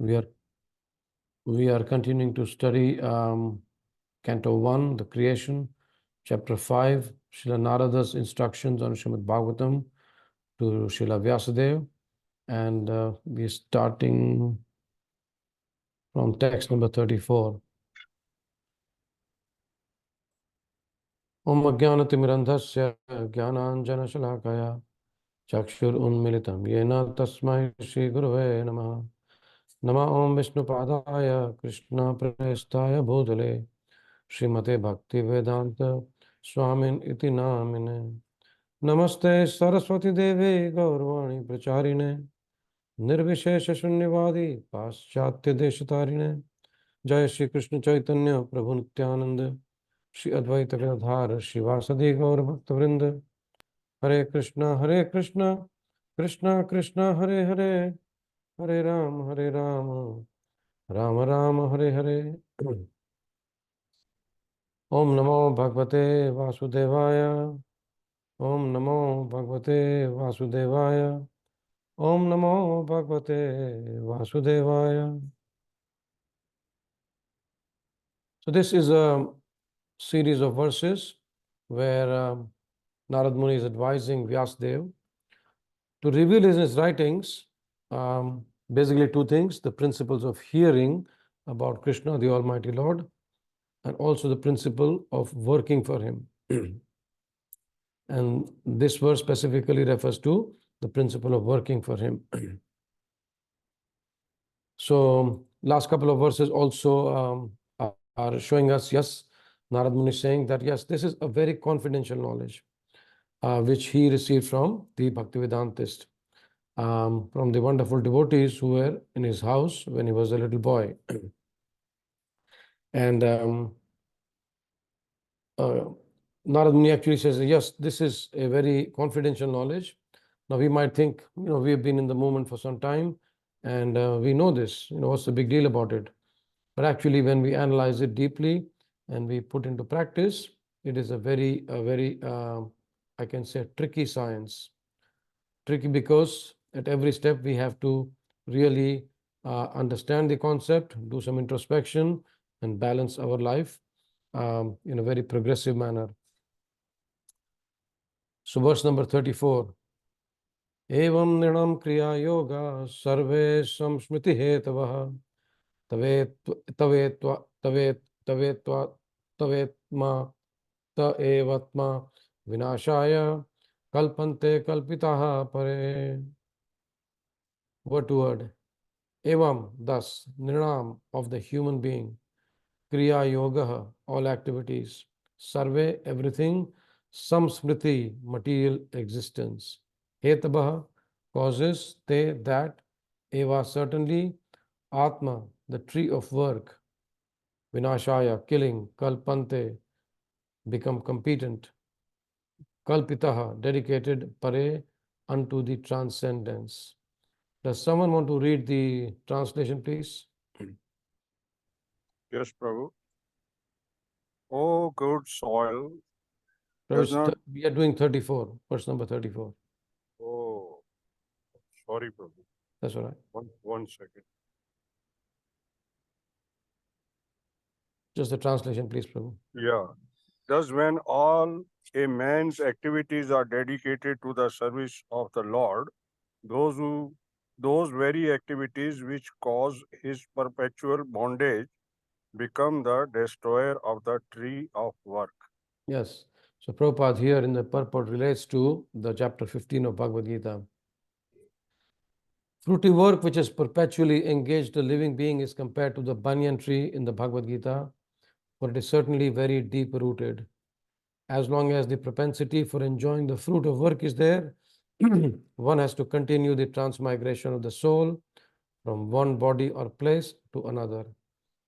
We are continuing to study Canto 1, the creation, Chapter 5, Srila Narada's instructions on Śrīmad-Bhāgavatam to Srila Vyasadeva, and we're starting from text number 34. Om Ajnanatimidandhasya Jnananjanashalakaya Chakshur Unmilitam Yena Tasmai Shri Gurave Namaha. Nama Om Vishnupadaya Krishna Prestaya Bhutale Srimate Bhakti Vedanta Swamin Iti Namine. Namaste Saraswati Devi Gaurvani Pracharine Nirvishesha Shunyavadi Paschatya Deshatarine. Jai Shri Krishna Chaitanya Prabhu Nityananda Shri Advaita Gadadhara Shivasadi Gaur Bhakta Vrinda. Hare Krishna Krishna Krishna Hare Hare Hare Rama Rama Rama Hare Hare. Om Namo Bhagavate Vasudevaya. Om Namo Bhagavate Vasudevaya. Om Namo Bhagavate Vasudevaya. So this is a series of verses where Narad Muni is advising Vyasadeva to reveal in his writings basically two things: the principles of hearing about Krishna, the Almighty Lord, and also the principle of working for him. And this verse specifically refers to the principle of working for him. So last couple of verses also are showing us, yes, Narad Muni is saying that, yes, this is a very confidential knowledge which he received from the Bhaktivedantist, from the wonderful devotees who were in his house when he was a little boy. And Narad Muni actually says, yes, this is a very confidential knowledge. Now we might think, we have been in the movement for some time and we know this, what's the big deal about it? But actually, when we analyze it deeply and we put into practice, it is a very, I can say, tricky science. Tricky because at every step we have to really understand the concept, do some introspection, and balance our life in a very progressive manner. So verse number 34. Evam nirnam kriya yoga sarve samsmriti hetavah tavetma ta evatma vinashaya kalpante kalpitaha pare. Word to word. Evam, thus, nirnam, of the human being, kriya yoga, all activities, sarve, everything, samsmriti, material existence, hetabah, causes, te, that, eva, certainly, atma, the tree of work, vinashaya, killing, kalpante, become competent, kalpitaha, dedicated, pare, unto the transcendence. Does someone want to read the translation, please? Yes, Prabhu. Oh, good soil. We are doing 34, verse number 34. Oh, sorry, Prabhu. That's all right. One second. Just the translation, please, Prabhu. Yeah. Thus, when all a man's activities are dedicated to the service of the Lord, those very activities which cause his perpetual bondage become the destroyer of the tree of work. Yes. So Prabhupada here in the purport relates to the chapter 15 of Bhagavad Gita. Fruity work which has perpetually engaged a living being is compared to the banyan tree in the Bhagavad Gita, for it is certainly very deep rooted. As long as the propensity for enjoying the fruit of work is there, one has to continue the transmigration of the soul from one body or place to another,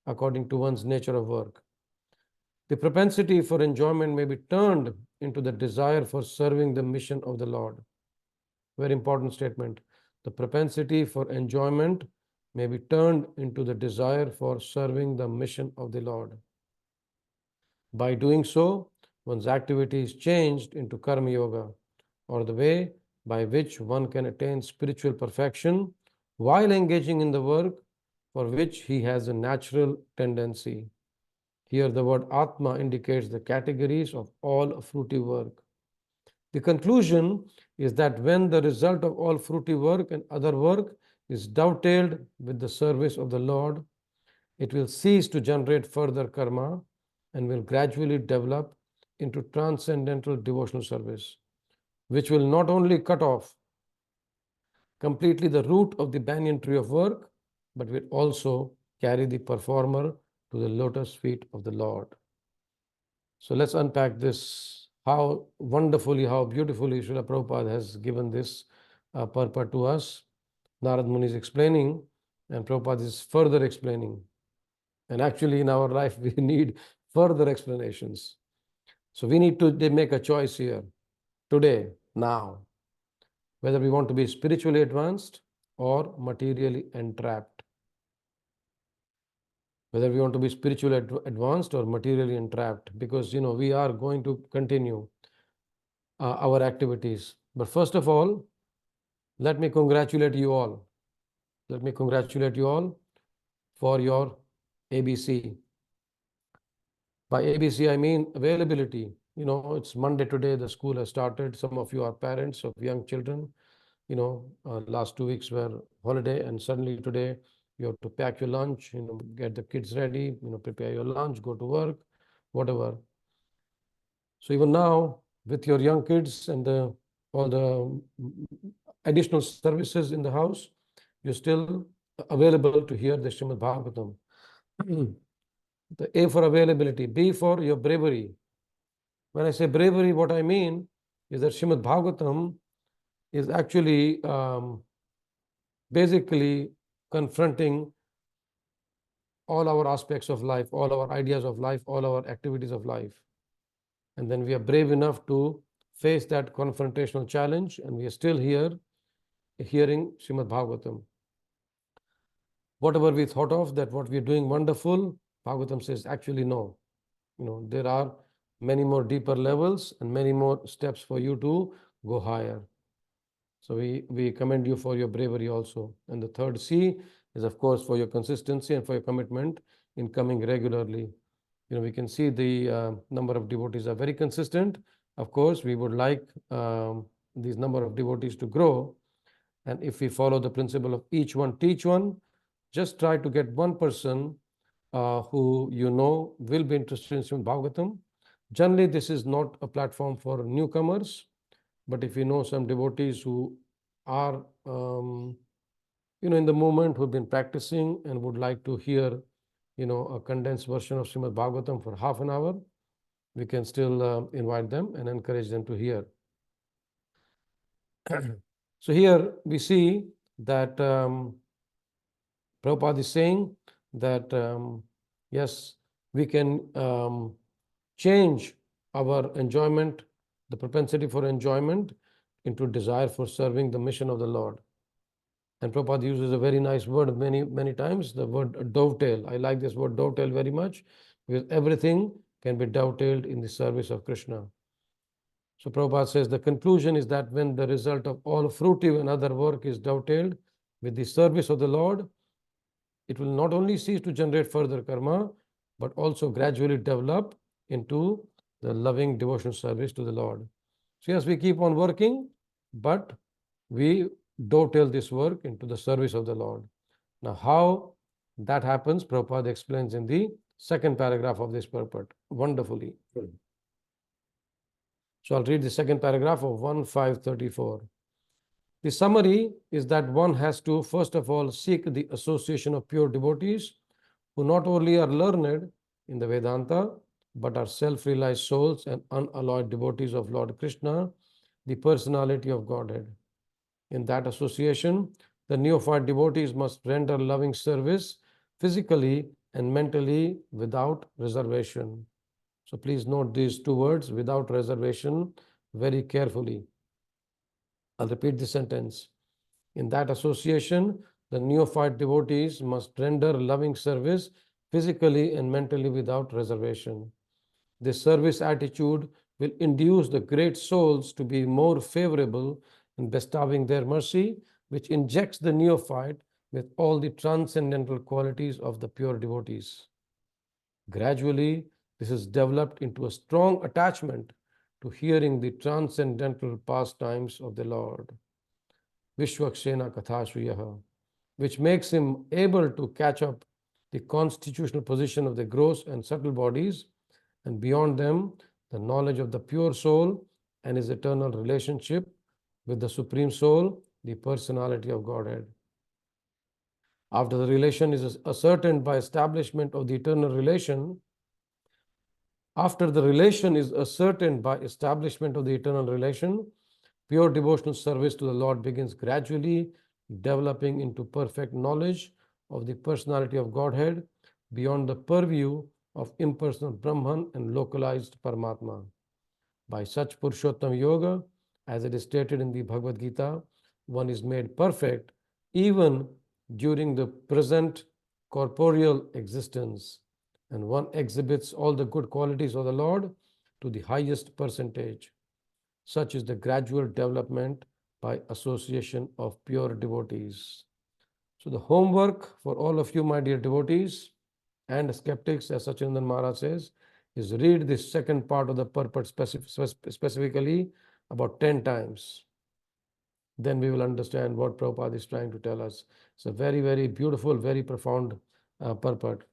according to one's nature of work. The propensity for enjoyment may be turned into the desire for serving the mission of the Lord. Very important statement. The propensity for enjoyment may be turned into the desire for serving the mission of the Lord. By doing so, one's activity is changed into karma yoga, or the way by which one can attain spiritual perfection while engaging in the work for which he has a natural tendency. Here the word Atma indicates the categories of all fruity work. The conclusion is that when the result of all fruity work and other work is dovetailed with the service of the Lord, it will cease to generate further karma and will gradually develop into transcendental devotional service, which will not only cut off completely the root of the banyan tree of work, but will also carry the performer to the lotus feet of the Lord. So let's unpack this, how wonderfully, how beautifully Srila Prabhupada has given this purport to us. Nārada Muni is explaining, and Prabhupada is further explaining. And actually, in our life, we need further explanations. So we need to make a choice here, today, now, whether we want to be spiritually advanced or materially entrapped. Whether we want to be spiritually advanced or materially entrapped, because we are going to continue our activities. But first of all, let me congratulate you all. Let me congratulate you all for your ABC. By ABC, I mean availability. It's Monday today, the school has started. Some of you are parents of young children. Last 2 weeks were holiday, and suddenly today you have to pack your lunch, get the kids ready, prepare your lunch, go to work, whatever. So even now, with your young kids and all the additional services in the house, you're still available to hear the Śrīmad-Bhāgavatam. The A for availability, B for your bravery. When I say bravery, what I mean is that Śrīmad-Bhāgavatam is actually basically confronting all our aspects of life, all our ideas of life, all our activities of life. And then we are brave enough to face that confrontational challenge, and we are still here hearing Śrīmad-Bhāgavatam. Whatever we thought of that what we are doing wonderful, Bhagavatam says actually no. There are many more deeper levels and many more steps for you to go higher. So we commend you for your bravery also. And the third C is, of course, for your consistency and for your commitment in coming regularly. We can see the number of devotees are very consistent. Of course, we would like these number of devotees to grow. And if we follow the principle of each one teach one, just try to get one person who will be interested in Srimad Bhagavatam. Generally, this is not a platform for newcomers, but if you know some devotees who are in the movement, who've been practicing and would like to hear a condensed version of Srimad Bhagavatam for half an hour, we can still invite them and encourage them to hear. So here we see that Prabhupada is saying that yes, we can change our enjoyment, the propensity for enjoyment, into desire for serving the mission of the Lord. And Prabhupada uses a very nice word many times, the word dovetail. I like this word dovetail very much, because everything can be dovetailed in the service of Krishna. So Prabhupada says the conclusion is that when the result of all fruitive and other work is dovetailed with the service of the Lord, it will not only cease to generate further karma, but also gradually develop into the loving devotional service to the Lord. So yes, we keep on working, but we dovetail this work into the service of the Lord. Now, how that happens, Prabhupada explains in the second paragraph of this purport wonderfully. So I'll read the second paragraph of 1.534. The summary is that one has to, first of all, seek the association of pure devotees who not only are learned in the Vedanta, but are self-realized souls and unalloyed devotees of Lord Krishna, the personality of Godhead. In that association, the neophyte devotees must render loving service physically and mentally without reservation. So please note these two words, without reservation, very carefully. I'll repeat the sentence. In that association, the neophyte devotees must render loving service physically and mentally without reservation. This service attitude will induce the great souls to be more favorable in bestowing their mercy, which injects the neophyte with all the transcendental qualities of the pure devotees. Gradually, this is developed into a strong attachment to hearing the transcendental pastimes of the Lord, Vishwakshena Kathashriyaha, which makes him able to catch up the constitutional position of the gross and subtle bodies, and beyond them, the knowledge of the pure soul and his eternal relationship with the Supreme Soul, the personality of Godhead. After the relation is ascertained by establishment of the eternal relation, after the relation is ascertained by establishment of the eternal relation, pure devotional service to the Lord begins gradually, developing into perfect knowledge of the personality of Godhead beyond the purview of impersonal Brahman and localized Paramatma. By such Purushottam Yoga, as it is stated in the Bhagavad Gita, one is made perfect even during the present corporeal existence, and one exhibits all the good qualities of the Lord to the highest percentage. Such is the gradual development by association of pure devotees. So the homework for all of you, my dear devotees and skeptics, as Sachinandan Maharaj says, is read this second part of the purport specifically about 10 times. Then we will understand what Prabhupada is trying to tell us. It's a very, very beautiful, very profound purport.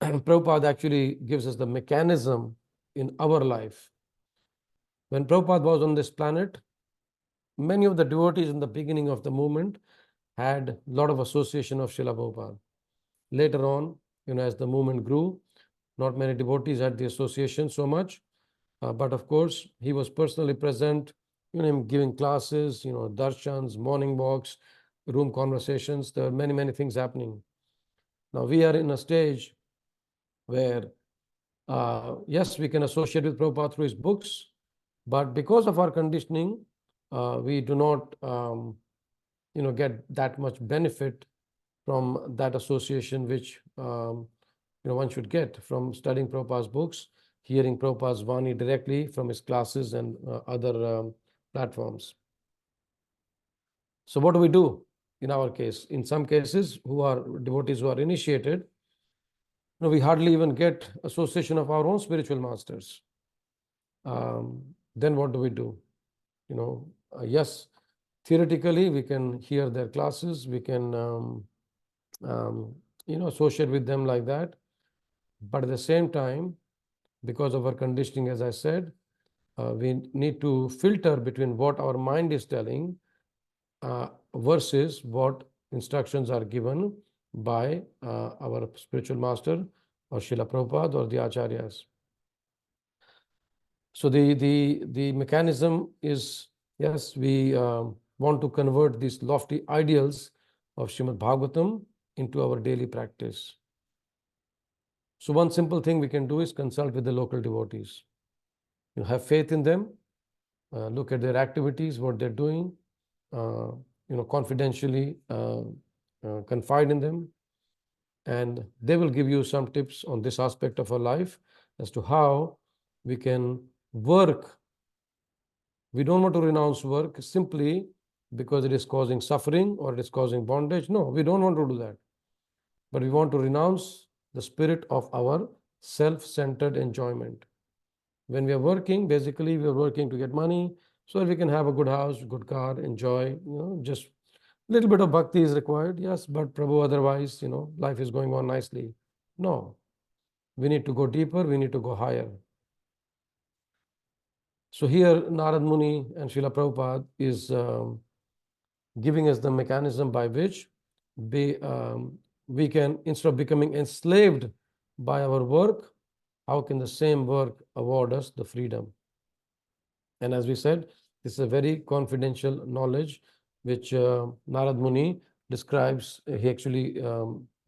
Prabhupada actually gives us the mechanism in our life. When Prabhupada was on this planet, many of the devotees in the beginning of the movement had a lot of association of Srila Prabhupada. Later on, as the movement grew, not many devotees had the association so much. But of course, he was personally present, giving classes, darshans, morning walks, room conversations. There are many, many things happening. Now we are in a stage where, yes, we can associate with Prabhupada through his books, but because of our conditioning, we do not, get that much benefit from that association, which one should get from studying Prabhupada's books, hearing Prabhupada's Vani directly from his classes and other platforms. So what do we do in our case? In some cases, who are devotees who are initiated, we hardly even get association of our own spiritual masters. Then what do we do? Yes, theoretically, we can hear their classes, we can associate with them like that. But at the same time, because of our conditioning, as I said, we need to filter between what our mind is telling versus what instructions are given by our spiritual master or Srila Prabhupada or the Acharyas. So the mechanism is, yes, we want to convert these lofty ideals of Śrīmad-Bhāgavatam into our daily practice. So one simple thing we can do is consult with the local devotees. Have faith in them, look at their activities, what they're doing, confidentially confide in them, and they will give you some tips on this aspect of our life as to how we can work. We don't want to renounce work simply because it is causing suffering or it is causing bondage. No, we don't want to do that. But we want to renounce the spirit of our self-centered enjoyment. When we are working, basically we are working to get money so that we can have a good house, good car, enjoy, just a little bit of bhakti is required, yes, but Prabhu, otherwise, life is going on nicely. No, we need to go deeper, we need to go higher. So here, Nārada Muni and Srila Prabhupada is giving us the mechanism by which we can, instead of becoming enslaved by our work, how can the same work award us the freedom? And as we said, this is a very confidential knowledge which Nārada Muni describes. He actually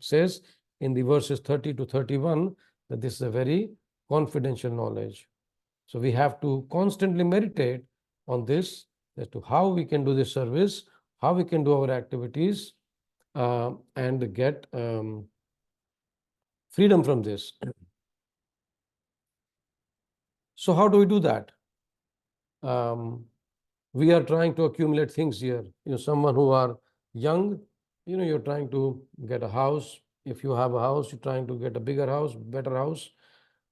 says in the verses 30 to 31 that this is a very confidential knowledge. So we have to constantly meditate on this as to how we can do this service, how we can do our activities, and get freedom from this. So how do we do that? We are trying to accumulate things here. Someone who are young, You're trying to get a house. If you have a house, you're trying to get a bigger house, better house,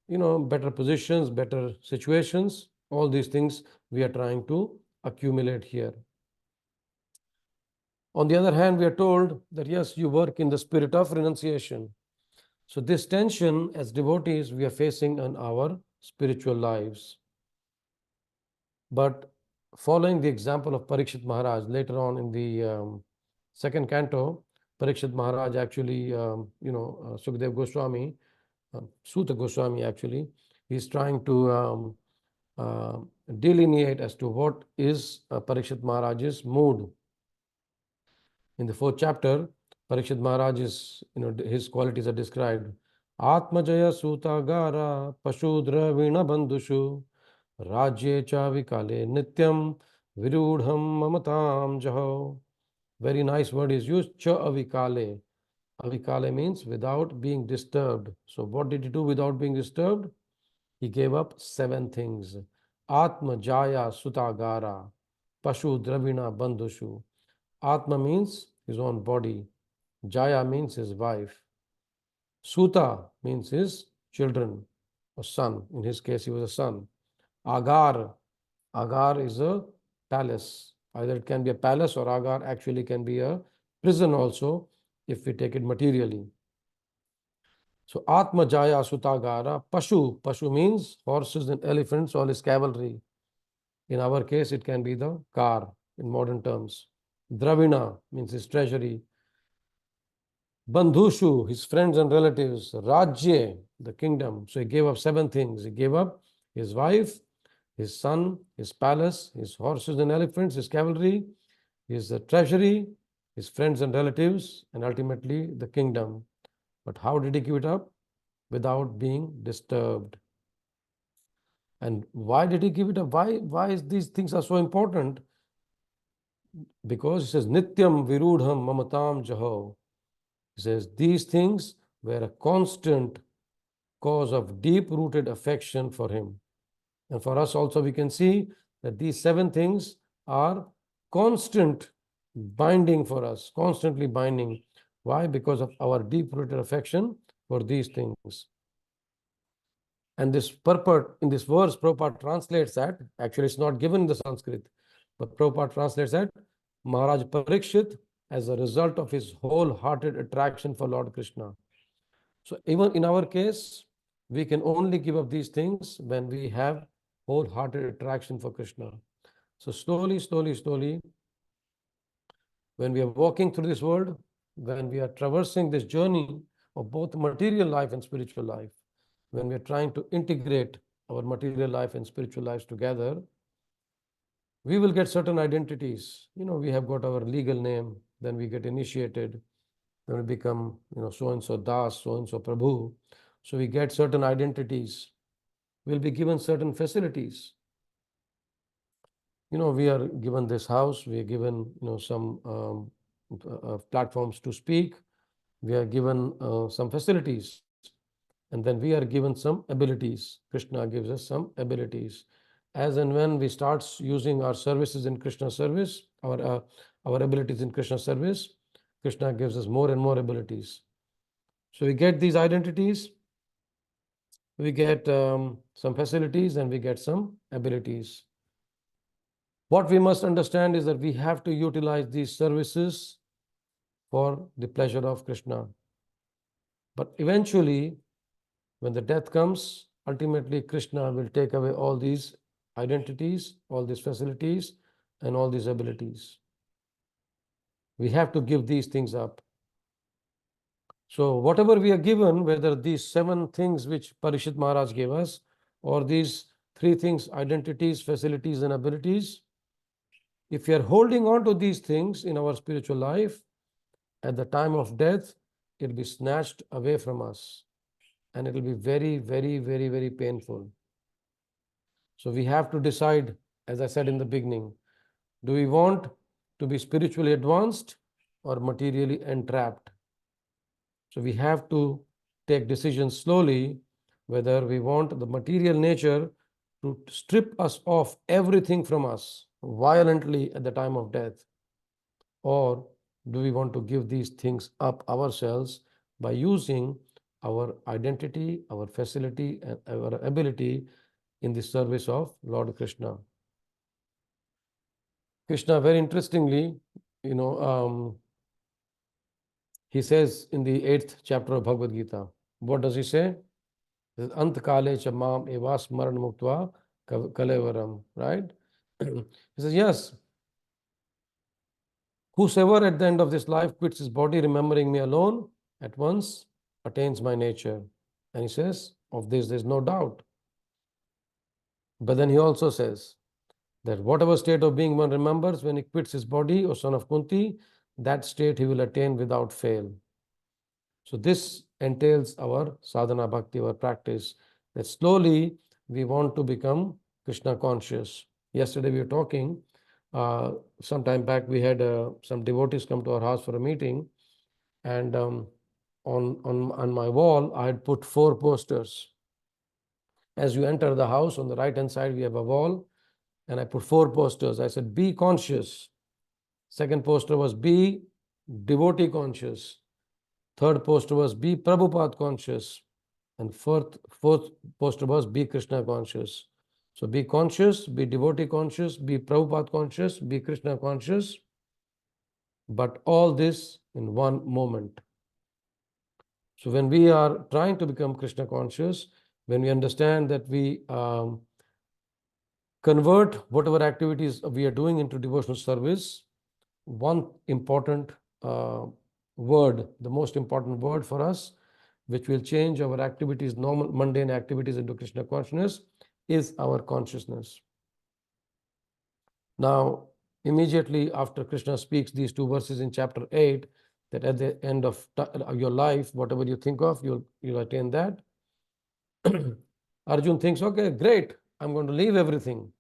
better positions, better situations. All these things we are trying to accumulate here. On the other hand, we are told that yes, you work in the spirit of renunciation. So this tension as devotees we are facing in our spiritual lives. But following the example of Parikshit Maharaj, later on in the second canto, Parikshit Maharaj actually, Sukdev Goswami, Suta Goswami actually, he's trying to uh, delineate as to what is Parikshit Maharaj's mood. In the fourth chapter, Parikshit Maharaj's, his qualities are described. Atmajaya Sutagara Pashudra Vina Bandhushu Rajye cha vikale nityam virudham mamatam jaho. Very nice word is used, cha avikale. Avikale means without being disturbed. So what did he do without being disturbed? He gave up 7 things. Atma jaya sutagara pashu dravina bandhushu. Atma means his own body. Jaya means his wife. Suta means his children or son. In his case, he was a son. Agar. Agar is a palace. Either it can be a palace or agar actually can be a prison also if we take it materially. So Atma Jaya Sutagara Pashu. Pashu means horses and elephants, all is cavalry. In our case, it can be the car in modern terms. Dravina means his treasury. Bandhushu, his friends and relatives. Rajye, the kingdom. So he gave up 7 things. He gave up his wife, his son, his palace, his horses and elephants, his cavalry, his treasury, his friends and relatives, and ultimately the kingdom. But how did he give it up? Without being disturbed. And why did he give it up? Why is these things are so important? Because he says, Nityam virudham mamatam jaho. He says, these things were a constant cause of deep-rooted affection for him. And for us also, we can see that these 7 things are constant binding for us, constantly binding. Why? Because of our deep-rooted affection for these things. And this purport in this verse, Prabhupada translates that, actually it's not given in the Sanskrit, but Prabhupada translates that Maharaj Parikshit as a result of his wholehearted attraction for Lord Krishna. So even in our case, we can only give up these things when we have wholehearted attraction for Krishna. So slowly, when we are walking through this world, when we are traversing this journey of both material life and spiritual life, when we are trying to integrate our material life and spiritual lives together, we will get certain identities. We have got our legal name, then we get initiated, then we become, so-and-so Das, so-and-so Prabhu. So we get certain identities. We'll be given certain facilities. We are given this house, we are given, some platforms to speak, we are given some facilities, and then we are given some abilities. Krishna gives us some abilities. As and when we start using our services in Krishna service, our abilities in Krishna service, Krishna gives us more and more abilities. So we get these identities, we get some facilities, and we get some abilities. What we must understand is that we have to utilize these services for the pleasure of Krishna. But eventually, when the death comes, ultimately Krishna will take away all these identities, all these facilities, and all these abilities. We have to give these things up. So whatever we are given, whether these 7 things which Parikshit Maharaj gave us, or these 3 things, identities, facilities, and abilities, if we are holding on to these things in our spiritual life, at the time of death, it will be snatched away from us. And it will be very, very, very, very painful. So we have to decide, as I said in the beginning, do we want to be spiritually advanced or materially entrapped? So we have to take decisions slowly whether we want the material nature to strip us of everything from us violently at the time of death, or do we want to give these things up ourselves by using our identity, our facility, and our ability in the service of Lord Krishna? Krishna, very interestingly, he says in the 8th chapter of Bhagavad Gita, what does he say? Antkale cha mam evas maran muktva kalevaram, right? He says, yes, whosoever at the end of this life quits his body, remembering me alone, at once attains my nature. And he says, of this there's no doubt. But then he also says that whatever state of being one remembers when he quits his body, O son of Kunti, that state he will attain without fail. So this entails our sadhana bhakti, our practice, that slowly we want to become Krishna conscious. Yesterday we were talking, some time back we had some devotees come to our house for a meeting, and on my wall I had put 4 posters. As you enter the house, on the right hand side we have a wall, and I put 4 posters. I said, be conscious. Second poster was be devotee conscious. Third poster was be Prabhupada conscious. And fourth poster was be Krishna conscious. So be conscious, be devotee conscious, be Prabhupada conscious, be Krishna conscious, but all this in one moment. So when we are trying to become Krishna conscious, when we understand that we convert whatever activities we are doing into devotional service, one important word, the most important word for us, which will change our activities, normal mundane activities, into Krishna consciousness, is our consciousness. Now, immediately after Krishna speaks these 2 verses in chapter 8, that at the end of your life, whatever you think of, you'll attain that. Arjun thinks, okay, great, I'm going to leave everything.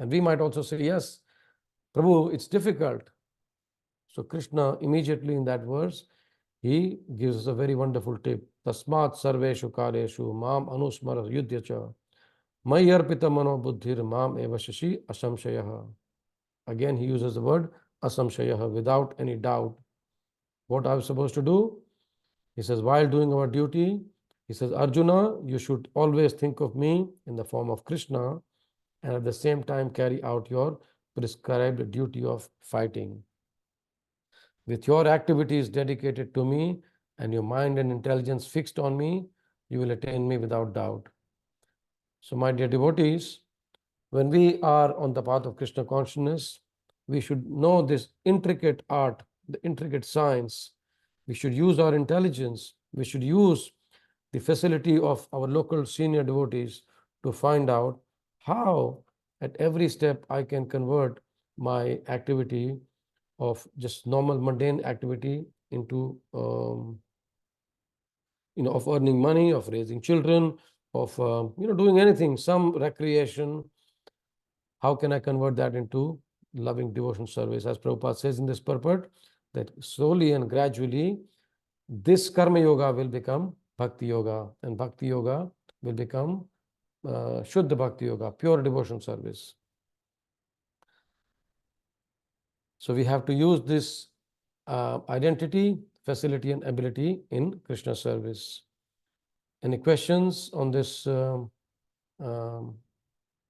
And we might also say, yes, Prabhu, it's difficult. So Krishna immediately in that verse, he gives us a very wonderful tip. Tasmat sarveshu kaleshu mam anusmara yudhyacha mayarpita mano buddhir mam eva shashi asamshayaha. Again, he uses the word asamshayaha, without any doubt. What I was supposed to do? He says, while doing our duty, he says, Arjuna, you should always think of me in the form of Krishna, and at the same time carry out your prescribed duty of fighting. With your activities dedicated to me and your mind and intelligence fixed on me, you will attain me without doubt. So, my dear devotees, when we are on the path of Krishna consciousness, we should know this intricate art, the intricate science. We should use our intelligence. We should use the facility of our local senior devotees to find out how at every step I can convert my activity of just normal mundane activity into of earning money, of raising children, of doing anything, some recreation. How can I convert that into loving devotion service? As Prabhupada says in this purport, that slowly and gradually this karma yoga will become bhakti yoga, and bhakti yoga will become Shuddha Bhakti Yoga, pure devotion service. So we have to use this identity, facility, and ability in Krishna service. Any questions on this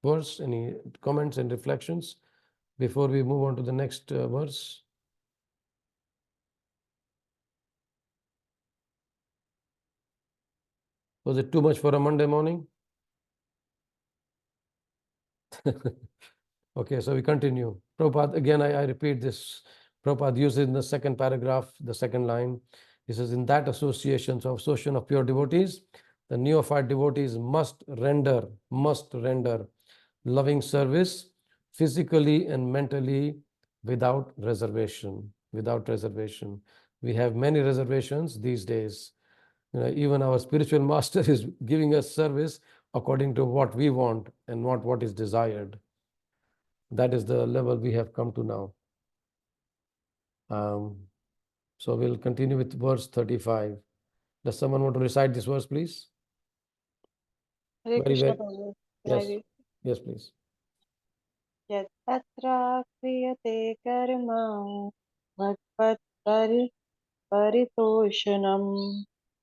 verse? Any comments and reflections before we move on to the next verse? Was it too much for a Monday morning? Okay, so we continue. Prabhupada, again, I repeat this. Prabhupada uses in the second paragraph, the second line. He says, in that association of pure devotees, the neophyte devotees must render loving service physically and mentally without reservation. Without reservation. We have many reservations these days. Even our spiritual master is giving us service according to what we want and not what is desired. That is the level we have come to now. So we'll continue with verse 35. Does someone want to recite this verse, please? Hare Very Krishna well. Prabhu. Yes. Yes, please. Yat tatra kriyate karma bhakpat परितोषणं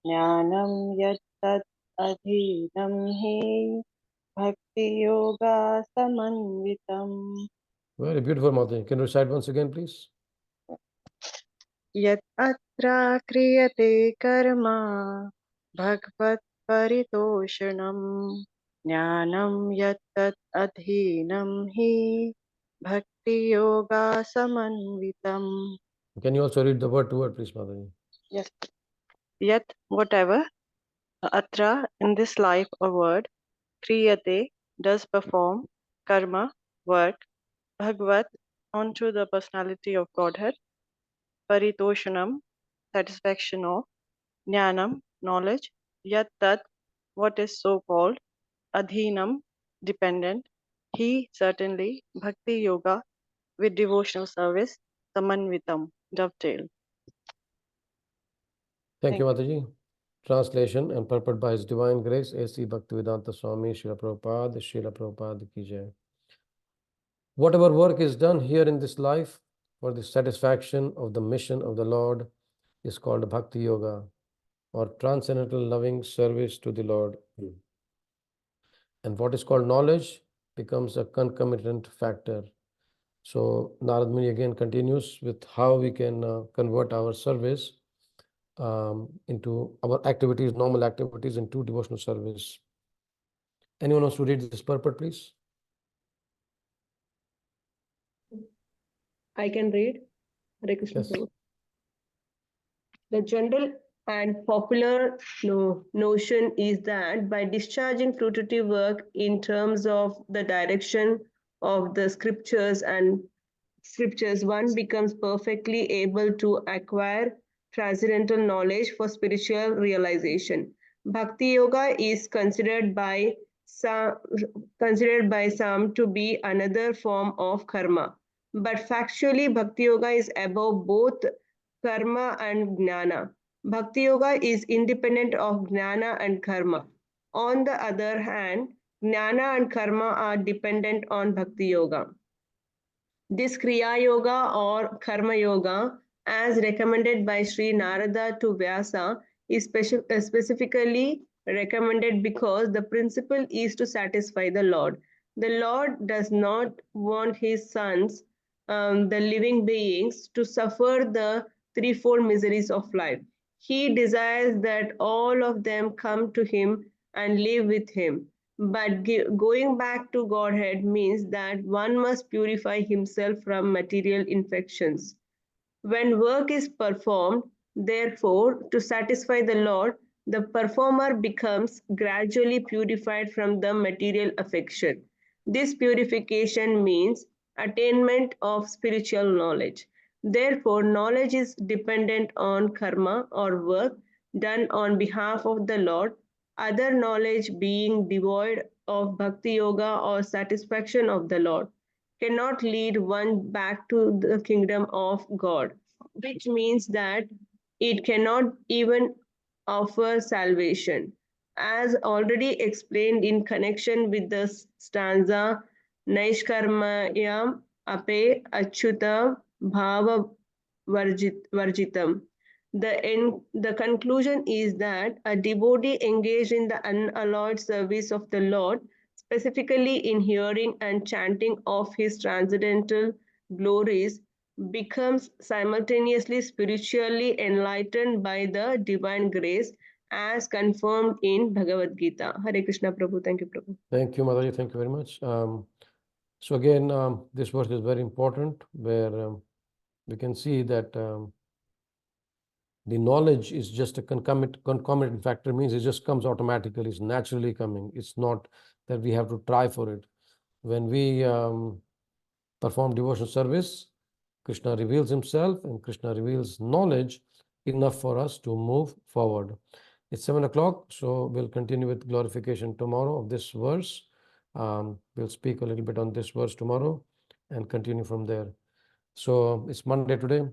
ज्ञानं यत्तत् अधीनं हि भक्ति-yoga समन्वितम् Very beautiful, Mataji. Can you recite once again, please? यत् अत्र क्रियते कर्म भगवत् परितोषणं ज्ञानं यत्तत् अधीनं हि भक्ति-yoga समन्वितम्. Can you also read the word to word, please, Mataji? Yes. Yet whatever atra in this life or word kriyate does perform karma work bhagvat onto the personality of Godhead paritoshanam satisfaction of jnanam knowledge yat tat what is so called adhinam dependent he certainly bhakti yoga with devotional service samanvitam dovetail. Thank you, Mataji. Translation and purport by His Divine Grace, A.C. Bhaktivedanta Swami, Srila Prabhupada ki jai. Whatever work is done here in this life for the satisfaction of the mission of the Lord is called Bhakti Yoga, or transcendental loving service to the Lord. And what is called knowledge becomes a concomitant factor. So Narad Muni again continues with how we can convert our service into our activities, normal activities, into devotional service. Anyone wants to read this purport, please? I can read. Hare Krishna Yes. Prabhu. The general and popular notion is that by discharging fruitive work in terms of the direction of the scriptures, one becomes perfectly able to acquire transcendental knowledge for spiritual realization. Bhakti yoga is considered by some to be another form of karma. But factually, Bhakti yoga is above both karma and jnana. Bhakti yoga is independent of jnana and karma. On the other hand, jnana and karma are dependent on Bhakti yoga. This Kriya Yoga or Karma Yoga, as recommended by Sri Nārada to Vyasa, is specifically recommended because the principle is to satisfy the Lord. The Lord does not want his sons, the living beings, to suffer the threefold miseries of life. He desires that all of them come to him and live with him. But going back to Godhead means that one must purify himself from material infections. When work is performed, therefore, to satisfy the Lord, the performer becomes gradually purified from the material affection. This purification means attainment of spiritual knowledge. Therefore, knowledge is dependent on karma or work done on behalf of the Lord. Other knowledge, being devoid of bhakti yoga or satisfaction of the Lord, cannot lead one back to the kingdom of God, which means that it cannot even offer salvation. As already explained in connection with the stanza Naishkarmayam Ape Achyutam Bhava Varjitam. The conclusion is that a devotee engaged in the unalloyed service of the Lord, specifically in hearing and chanting of his transcendental glories, becomes simultaneously spiritually enlightened by the divine grace as confirmed in Bhagavad Gita. Hare Krishna Prabhu. Thank you, Prabhu. Thank you, Mataji. Thank you very much. So again, this verse is very important, where we can see that the knowledge is just a concomitant factor, means it just comes automatically, it's naturally coming. It's not that we have to try for it. When we perform devotional service, Krishna reveals himself and Krishna reveals knowledge enough for us to move forward. It's 7 o'clock, so we'll continue with glorification tomorrow of this verse. We'll speak a little bit on this verse tomorrow and continue from there. So it's Monday today.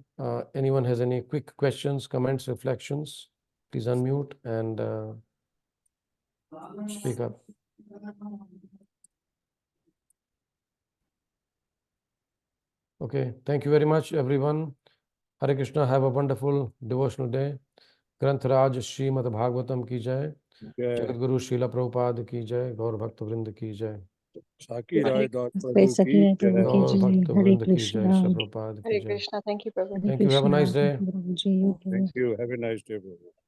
Anyone has any quick questions, comments, reflections? Please unmute and speak up. Okay, thank you very much, everyone. Hare Krishna. Have a wonderful devotional day. Granth Raj Śrīmad-Bhāgavatam ki jai. Jagat Guru Srila Prabhupada ki jai. Gaur Bhakta Vrinda ki jai. Saki Rai Das Sri Prabhu Saki ki Rai Prabhu jai. ki Gaur jai. Bhakta Hare Vrinda ki jai. Krishna. Srila Prabhupada ki Hare jai. Krishna. Thank you, Prabhu. Hare Thank you. Have a Krishna. nice day. Thank you, Prabhuji. You too. Thank you. Have a nice day, Prabhu.